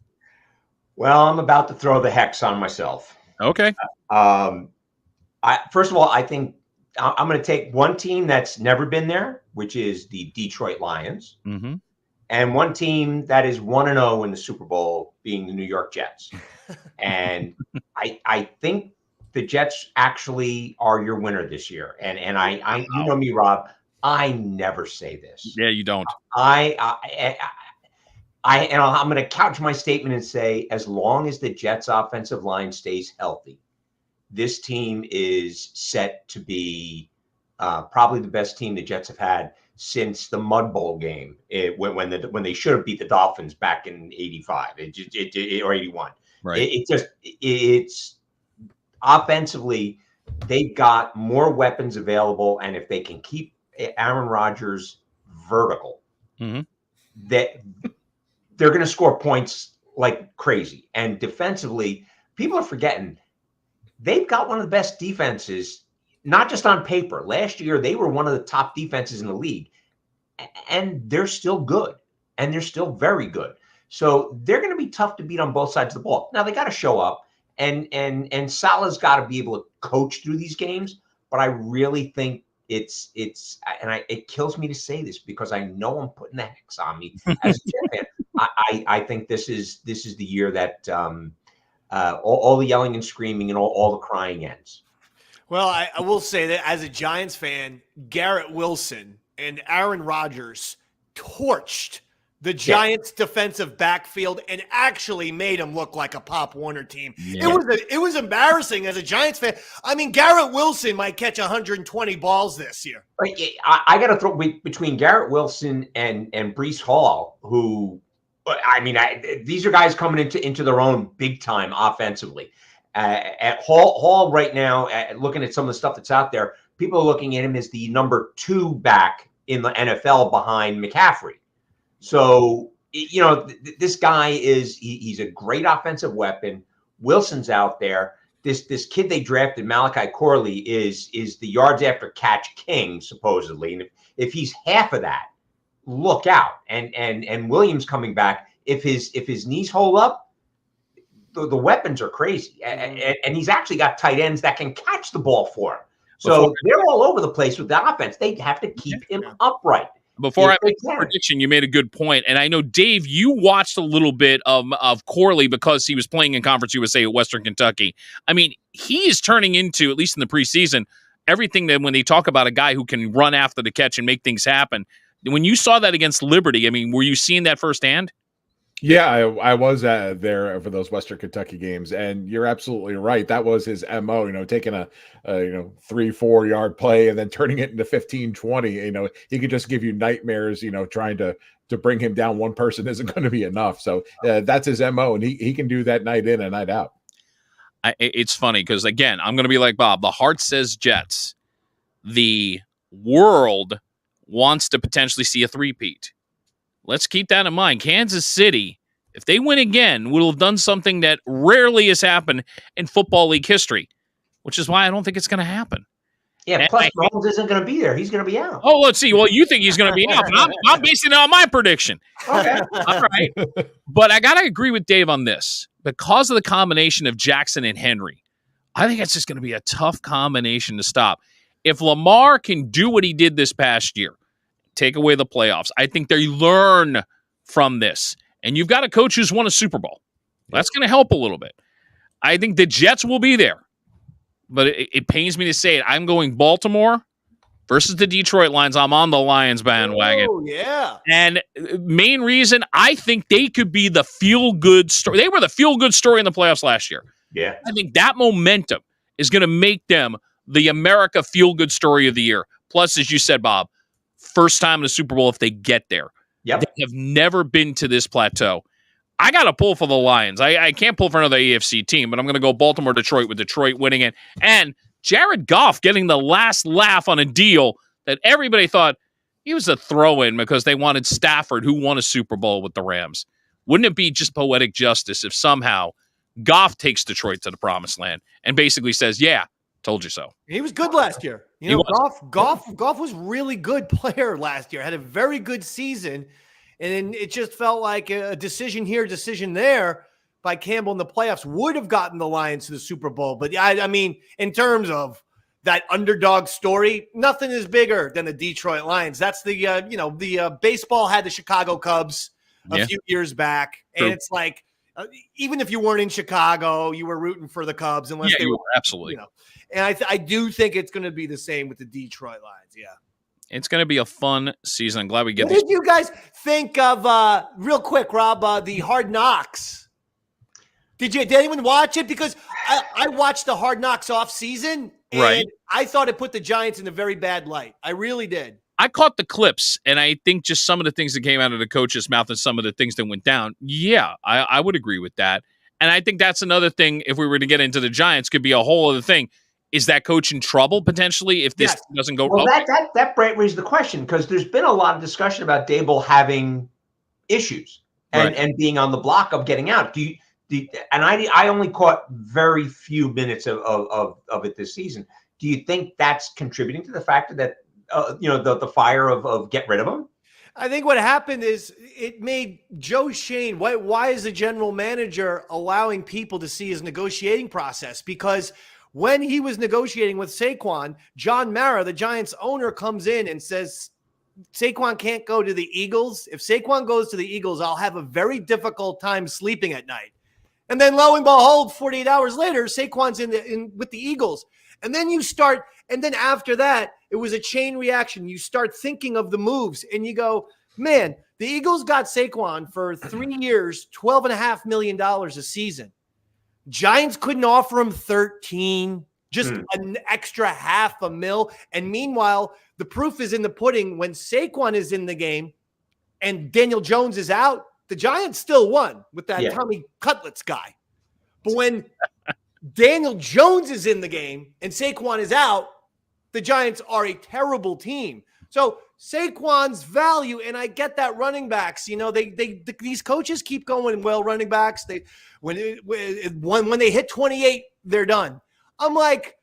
Well, I'm about to throw the hex on myself. Okay. First of all, I think I'm going to take one team that's never been there, which is the Detroit Lions, and one team that is 1-0 in the Super Bowl, being the New York Jets. And I think the Jets actually are your winner this year. And you know me, Rob, I never say this. Yeah, you don't. I'm going to couch my statement and say, as long as the Jets offensive line stays healthy, this team is set to be probably the best team the Jets have had since the Mud Bowl game, when they should have beat the Dolphins back in '85 or '81. Right. It's offensively, they've got more weapons available, and if they can keep Aaron Rodgers vertical, that they're going to score points like crazy. And defensively, people are forgetting they've got one of the best defenses, not just on paper. Last year, they were one of the top defenses in the league, and they're still good, and they're still very good. So they're going to be tough to beat on both sides of the ball. Now, they got to show up, and Salah's got to be able to coach through these games. But I really think it kills me to say this because I know I'm putting the hex on me as a Jet fan. I think this is the year that all the yelling and screaming and all the crying ends. Well, I will say that as a Giants fan, Garrett Wilson and Aaron Rodgers torched the Giants' defensive backfield and actually made them look like a Pop Warner team. Yeah. It was embarrassing as a Giants fan. I mean, Garrett Wilson might catch 120 balls this year. I got to throw between Garrett Wilson and Breece Hall, who, these are guys coming into their own big time offensively. At Hall right now, looking at some of the stuff that's out there, people are looking at him as the number 2 back in the NFL behind McCaffrey. So, this guy he's a great offensive weapon. Wilson's out there. This kid they drafted, Malachi Corley, is the yards after catch king, supposedly. And if he's half of that, look out. And Williams coming back, if his knees hold up, the weapons are crazy. And he's actually got tight ends that can catch the ball for him. So they're all over the place with the offense. They have to keep him upright. Before I make the prediction, you made a good point. And I know, Dave, you watched a little bit of Corley because he was playing in Conference USA at Western Kentucky. I mean, he is turning into, at least in the preseason, everything that when they talk about a guy who can run after the catch and make things happen. When you saw that against Liberty, I mean, were you seeing that firsthand? Yeah, I was there for those Western Kentucky games, and you're absolutely right. That was his MO, taking a 3-4 yard play and then turning it into 15-20. He could just give you nightmares, trying to bring him down. One person isn't going to be enough. So that's his MO, and he can do that night in and night out. It's funny because, again, I'm going to be like Bob. The heart says Jets. The world wants to potentially see a three-peat. Let's keep that in mind. Kansas City, if they win again, will have done something that rarely has happened in Football League history, which is why I don't think it's going to happen. Yeah, And plus Mahomes isn't going to be there. He's going to be out. Oh, let's see. Well, you think he's going to be out, but I'm basing it on my prediction. Okay. All right. But I got to agree with Dave on this. Because of the combination of Jackson and Henry, I think it's just going to be a tough combination to stop. If Lamar can do what he did this past year, take away the playoffs, I think they learn from this. And you've got a coach who's won a Super Bowl. That's going to help a little bit. I think the Jets will be there. But it pains me to say it. I'm going Baltimore versus the Detroit Lions. I'm on the Lions bandwagon. Oh, yeah. And main reason, I think they could be the feel-good story. They were the feel-good story in the playoffs last year. Yeah. I think that momentum is going to make them the America feel-good story of the year. Plus, as you said, Bob, first time in the Super Bowl if they get there. Yep. They have never been to this plateau. I got to pull for the Lions. I can't pull for another AFC team, but I'm going to go Baltimore-Detroit with Detroit winning it. And Jared Goff getting the last laugh on a deal that everybody thought he was a throw-in because they wanted Stafford, who won a Super Bowl with the Rams. Wouldn't it be just poetic justice if somehow Goff takes Detroit to the promised land and basically says, yeah, told you so. He was good last year. Goff was really good player last year. Had a very good season. And it just felt like a decision here, decision there by Campbell in the playoffs would have gotten the Lions to the Super Bowl. But I mean, in terms of that underdog story, nothing is bigger than the Detroit Lions. That's the baseball had the Chicago Cubs a few years back. True. And it's like, even if you weren't in Chicago, you were rooting for the Cubs. Unless they were, absolutely. And I do think it's going to be the same with the Detroit Lions. Yeah. It's going to be a fun season. I'm glad we get What did you guys think of, real quick, Rob, the Hard Knocks? Did anyone watch it? Because I watched the Hard Knocks off season, and right. I thought it put the Giants in a very bad light. I really did. I caught the clips, and I think just some of the things that came out of the coach's mouth and some of the things that went down, yeah, I would agree with that. And I think that's another thing, if we were to get into the Giants, could be a whole other thing. Is that coach in trouble potentially if this doesn't go well? That raises the question, because there's been a lot of discussion about Dable having issues and being on the block of getting out. I only caught very few minutes of it this season. Do you think that's contributing to the fact that the fire of get rid of him? I think what happened is it made Joe Shane. Why is the general manager allowing people to see his negotiating process? Because when he was negotiating with Saquon, John Mara, the Giants owner, comes in and says, Saquon can't go to the Eagles. If Saquon goes to the Eagles, I'll have a very difficult time sleeping at night. And then lo and behold, 48 hours later, Saquon's in with the Eagles. And then after that, it was a chain reaction. You start thinking of the moves and you go, man, the Eagles got Saquon for 3 years, $12.5 million a season. Giants couldn't offer him 13, just an extra $500,000. And meanwhile, the proof is in the pudding. When Saquon is in the game and Daniel Jones is out, the Giants still won with that Tommy Cutlets guy. But when Daniel Jones is in the game and Saquon is out, the Giants are a terrible team. So Saquon's value, and I get that running backs, these coaches keep going, well, running backs, when they hit 28, they're done. I'm like,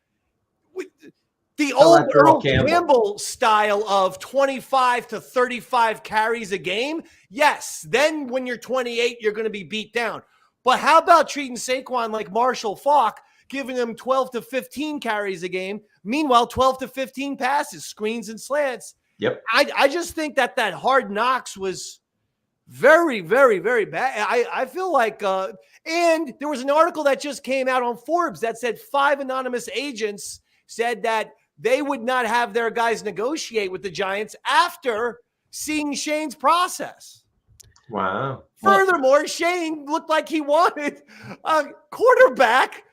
the old Earl Campbell style of 25 to 35 carries a game. Yes. Then when you're 28, you're going to be beat down. But how about treating Saquon like Marshall Faulk, giving him 12 to 15 carries a game? Meanwhile, 12 to 15 passes, screens and slants. Yep. I just think that Hard Knocks was very, very, very bad. I feel like, and there was an article that just came out on Forbes that said 5 anonymous agents said that they would not have their guys negotiate with the Giants after seeing Shane's process. Wow. Furthermore, Shane looked like he wanted a quarterback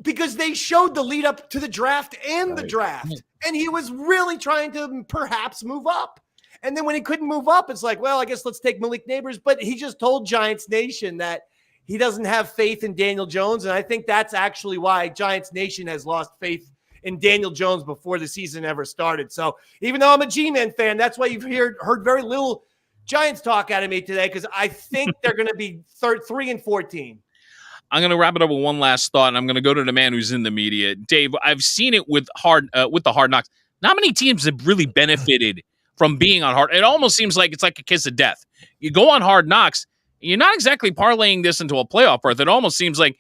because they showed the lead up to the draft and the draft. And he was really trying to perhaps move up. And then when he couldn't move up, it's like, well, I guess let's take Malik Neighbors. But he just told Giants Nation that he doesn't have faith in Daniel Jones. And I think that's actually why Giants Nation has lost faith in Daniel Jones before the season ever started. So even though I'm a G-Man fan, that's why you've heard very little Giants talk out of me today, because I think they're going to be 3-14. I'm going to wrap it up with one last thought, and I'm going to go to the man who's in the media. Dave, I've seen it with the Hard Knocks. Not many teams have really benefited from being on Hard. It almost seems like it's like a kiss of death. You go on Hard Knocks, you're not exactly parlaying this into a playoff berth. It almost seems like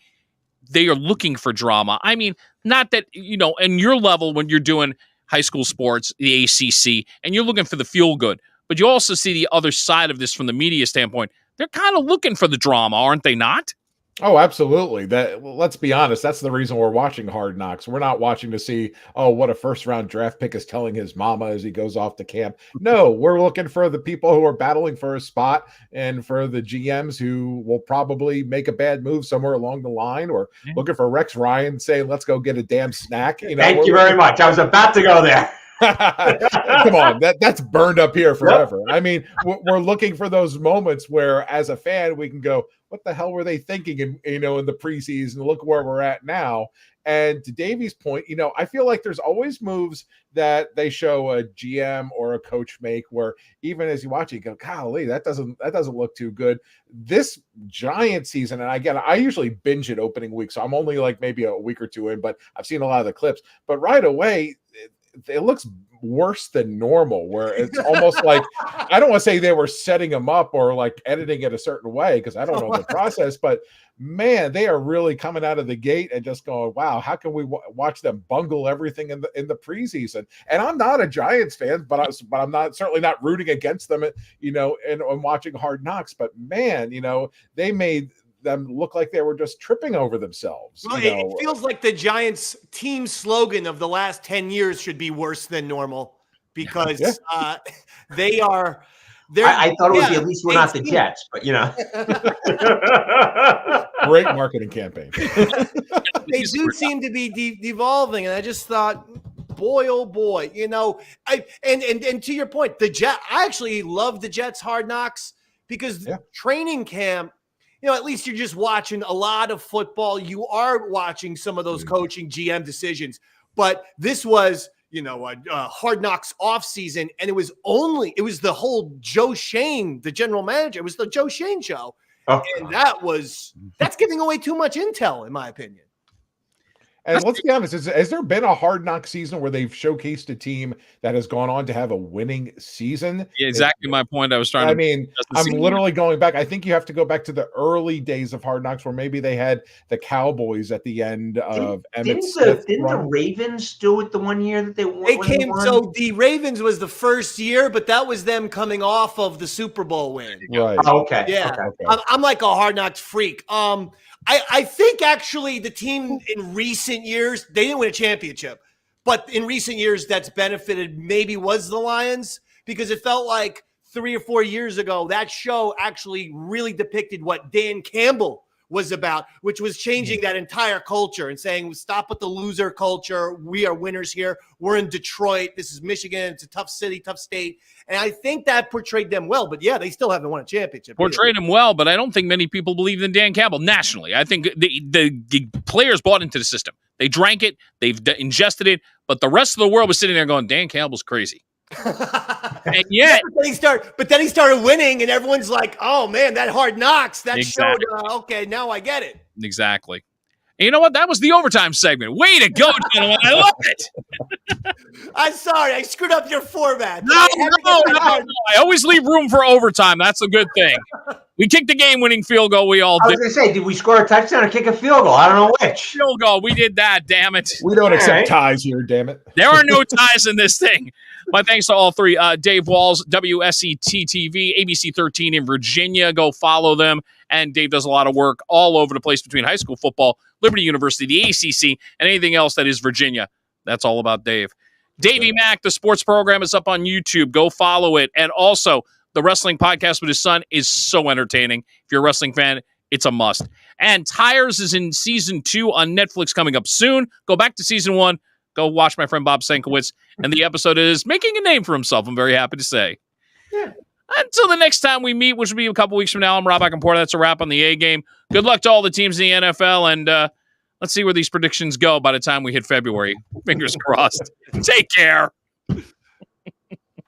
they are looking for drama. I mean, not that, in your level when you're doing high school sports, the ACC, and you're looking for the feel good, but you also see the other side of this from the media standpoint. They're kind of looking for the drama, aren't they not? Oh, absolutely. Let's be honest. That's the reason we're watching Hard Knocks. We're not watching to see, what a first-round draft pick is telling his mama as he goes off to camp. No, we're looking for the people who are battling for a spot and for the GMs who will probably make a bad move somewhere along the line, or looking for Rex Ryan saying, let's go get a damn snack. Thank you very much. I was about to go there. Come on, that's burned up here forever. Yep. I mean, we're looking for those moments where, as a fan, we can go, "What the hell were they thinking?" In the preseason. Look where we're at now. And to Davey's point, I feel like there's always moves that they show a GM or a coach make, where even as you watch it, you go, "Golly, that doesn't look too good." This Giant season, and again, I usually binge it opening week, so I'm only like maybe a week or two in, but I've seen a lot of the clips. But right away, it looks worse than normal, where it's almost like, I don't want to say they were setting them up or like editing it a certain way, because I don't know the process, but man, they are really coming out of the gate and just going, wow, how can we watch them bungle everything in the preseason? And I'm not a Giants fan, but I'm not certainly not rooting against them, and watching Hard Knocks. But man, they made them look like they were just tripping over themselves. Well, it feels like the Giants team slogan of the last 10 years should be worse than normal, because they are. I thought it would be at least we're not the Jets, but great marketing campaign. They do seem to be devolving, and I just thought, boy, oh boy, and to your point, the Jet. I actually love the Jets Hard Knocks, because training camp. At least you're just watching a lot of football. You are watching some of those coaching GM decisions. But this was, a Hard Knocks off season, and it was the whole Joe Shane, the general manager. It was the Joe Shane show. Oh. And that's giving away too much intel, in my opinion. And let's be honest, has there been a Hard Knock season where they've showcased a team that has gone on to have a winning season? Yeah, exactly my point. I was trying to. I mean, I'm literally going back. I think you have to go back to the early days of Hard Knocks, where maybe they had the Cowboys at the end of Emmett Smith. Didn't the Ravens do it the one year that they won? They came. So the Ravens was the first year, but that was them coming off of the Super Bowl win. Right. Oh, okay. Yeah. Okay. I'm like a Hard Knocks freak. I think actually the team in recent years, they didn't win a championship, but in recent years that's benefited maybe was the Lions, because it felt like 3 or 4 years ago, that show actually really depicted what Dan Campbell was about, which was changing that entire culture and saying, stop with the loser culture. We are winners here. We're in Detroit. This is Michigan. It's a tough city, tough state. And I think that portrayed them well. But yeah, they still haven't won a championship. Portrayed them well, but I don't think many people believe in Dan Campbell nationally. I think the players bought into the system. They drank it. They've ingested it. But the rest of the world was sitting there going, Dan Campbell's crazy. And yet, but then he started winning, and everyone's like, "Oh man, that Hard Knocks, that showed." Okay, now I get it. Exactly. And you know what? That was the overtime segment. Way to go, gentlemen! I love it. I'm sorry, I screwed up your format. No. I always leave room for overtime. That's a good thing. We kicked the game-winning field goal. We all did. I was going to say, did we score a touchdown or kick a field goal? I don't know which. Field goal. We did that. Damn it. We don't accept ties here. Damn it. There are no ties in this thing. My thanks to all three. Dave Walls, WSET TV, ABC 13 in Virginia. Go follow them. And Dave does a lot of work all over the place between high school football, Liberty University, the ACC, and anything else that is Virginia. That's all about Dave. Davey Mac, the sports program, is up on YouTube. Go follow it. And also, the wrestling podcast with his son is so entertaining. If you're a wrestling fan, it's a must. And Tires is in season 2 on Netflix coming up soon. Go back to season 1. Go watch my friend Bob Senkewicz. And the episode is making a name for himself, I'm very happy to say. Yeah. Until the next time we meet, which will be a couple weeks from now, I'm Rob Ackenporter. That's a wrap on the A game. Good luck to all the teams in the NFL, and let's see where these predictions go by the time we hit February. Fingers crossed. Take care.